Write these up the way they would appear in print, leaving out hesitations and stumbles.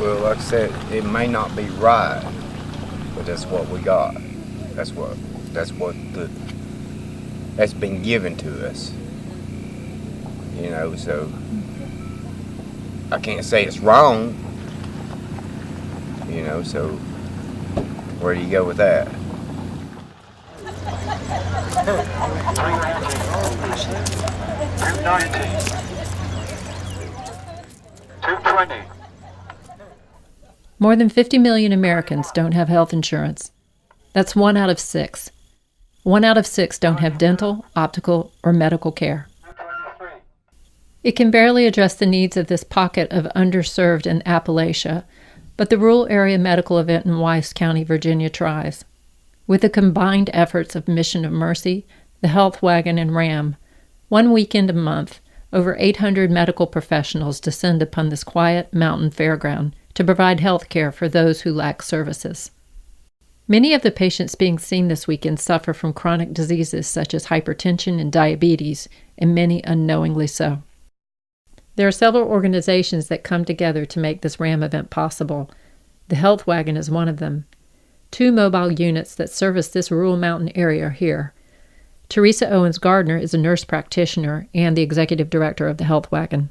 Well, like I said, it may not be right, but that's what we got. That's been given to us. You know, so I can't say it's wrong. You know, so where do you go with that? More than 50 million Americans don't have health insurance. That's 1 out of 6. 1 out of 6 don't have dental, optical, or medical care. It can barely address the needs of this pocket of underserved in Appalachia, but the rural area medical event in Wise County, Virginia tries. With the combined efforts of Mission of Mercy, the Health Wagon, and RAM, one weekend a month, over 800 medical professionals descend upon this quiet mountain fairground to provide health care for those who lack services. Many of the patients being seen this weekend suffer from chronic diseases such as hypertension and diabetes, and many unknowingly so. There are several organizations that come together to make this RAM event possible. The Health Wagon is one of them. 2 mobile units that service this rural mountain area are here. Teresa Owens Gardner is a nurse practitioner and the executive director of the Health Wagon.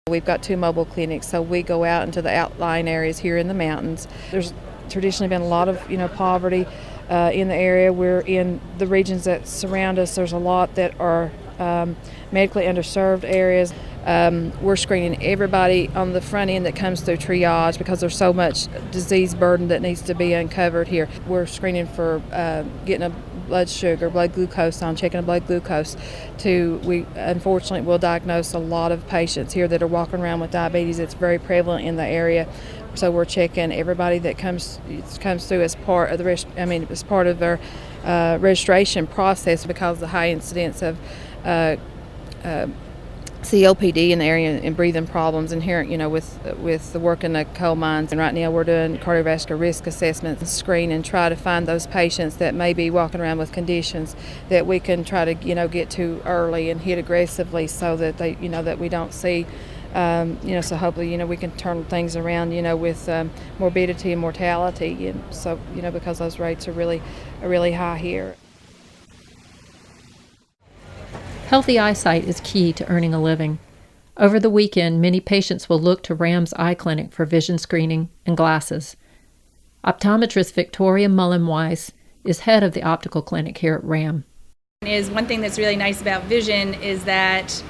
We've got 2 mobile clinics, so we go out into the outlying areas here in the mountains. There's traditionally been a lot of poverty in the area. We're in the regions that surround us. There's a lot that are medically underserved areas. We're screening everybody on the front end that comes through triage because there's so much disease burden that needs to be uncovered here. We're screening for getting a blood sugar, blood glucose on, checking a blood glucose. We unfortunately will diagnose a lot of patients here that are walking around with diabetes. It's very prevalent in the area. So we're checking everybody that comes through as part of their registration process because of the high incidence of COPD in the area and breathing problems inherent, with the work in the coal mines. And right now we're doing cardiovascular risk assessments and screen and try to find those patients that may be walking around with conditions that we can try to, get to early and hit aggressively so that they, that we don't see. So hopefully, we can turn things around, with morbidity and mortality. And so, because those rates are really high here. Healthy eyesight is key to earning a living. Over the weekend, many patients will look to RAM's eye clinic for vision screening and glasses. Optometrist Victoria Mullen-Weiss is head of the optical clinic here at RAM. One thing that's really nice about vision is that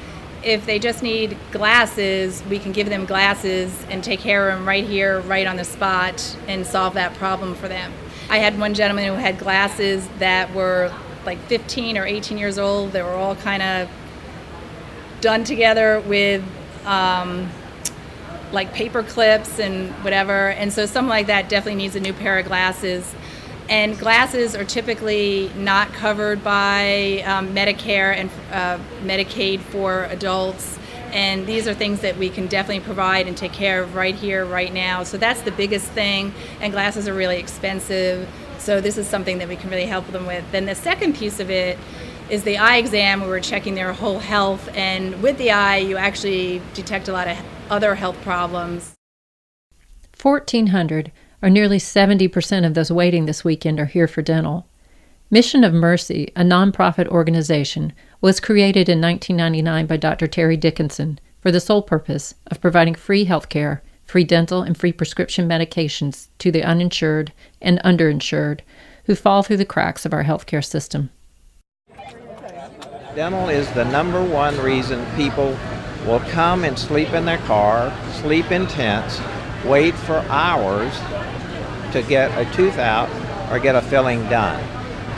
if they just need glasses, we can give them glasses and take care of them right here, right on the spot, and solve that problem for them. I had one gentleman who had glasses that were like 15 or 18 years old. They were all kind of done together with like paper clips and whatever. And so something like that definitely needs a new pair of glasses. And glasses are typically not covered by Medicare and Medicaid for adults. And these are things that we can definitely provide and take care of right here, right now. So that's the biggest thing. And glasses are really expensive. So this is something that we can really help them with. Then the second piece of it is the eye exam, where we're checking their whole health. And with the eye, you actually detect a lot of other health problems. 1,400, or nearly 70% of those waiting this weekend, are here for dental. Mission of Mercy, a nonprofit organization, was created in 1999 by Dr. Terry Dickinson for the sole purpose of providing free health care, free dental, and free prescription medications to the uninsured and underinsured who fall through the cracks of our healthcare system. Dental is the number one reason people will come and sleep in their car, sleep in tents, wait for hours to get a tooth out or get a filling done.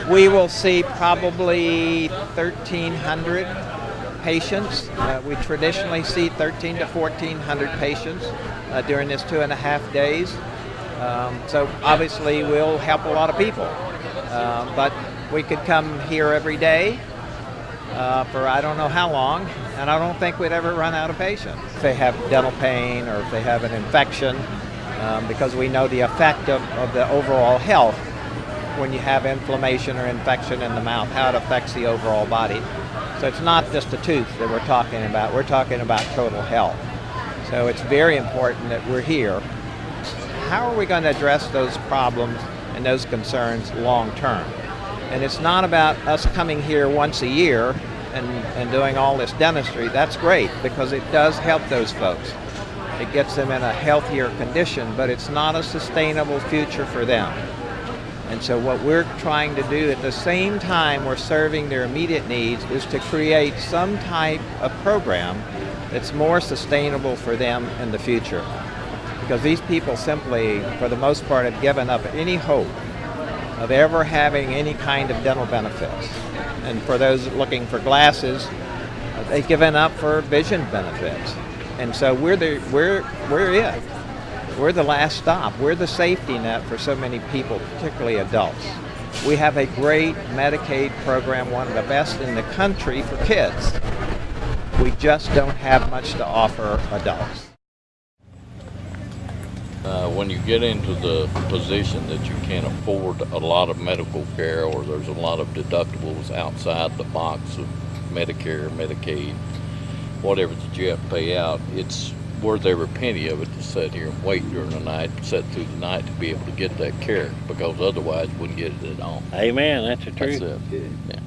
We will see probably 1,300 patients. We traditionally see 1,300 to 1,400 patients during this 2.5 days. So obviously we'll help a lot of people. But we could come here every day for I don't know how long, and I don't think we'd ever run out of patients. If they have dental pain or if they have an infection, because we know the effect of the overall health when you have inflammation or infection in the mouth, how it affects the overall body. So it's not just a tooth that we're talking about. We're talking about total health. So it's very important that we're here. How are we going to address those problems and those concerns long term? And it's not about us coming here once a year and doing all this dentistry. That's great because it does help those folks. It gets them in a healthier condition, but it's not a sustainable future for them. And so what we're trying to do at the same time we're serving their immediate needs is to create some type of program that's more sustainable for them in the future. Because these people simply, for the most part, have given up any hope of ever having any kind of dental benefits. And for those looking for glasses, they've given up for vision benefits. And so we're it. We're the last stop. We're the safety net for so many people, particularly adults. We have a great Medicaid program, one of the best in the country for kids. We just don't have much to offer adults. When you get into the position that you can't afford a lot of medical care, or there's a lot of deductibles outside the box of Medicare, Medicaid, whatever that you have to pay out, it's worth every penny of it to sit here and wait during the night, sit through the night to be able to get that care, because otherwise you wouldn't get it at all. Amen, that's the truth. That's it. Yeah.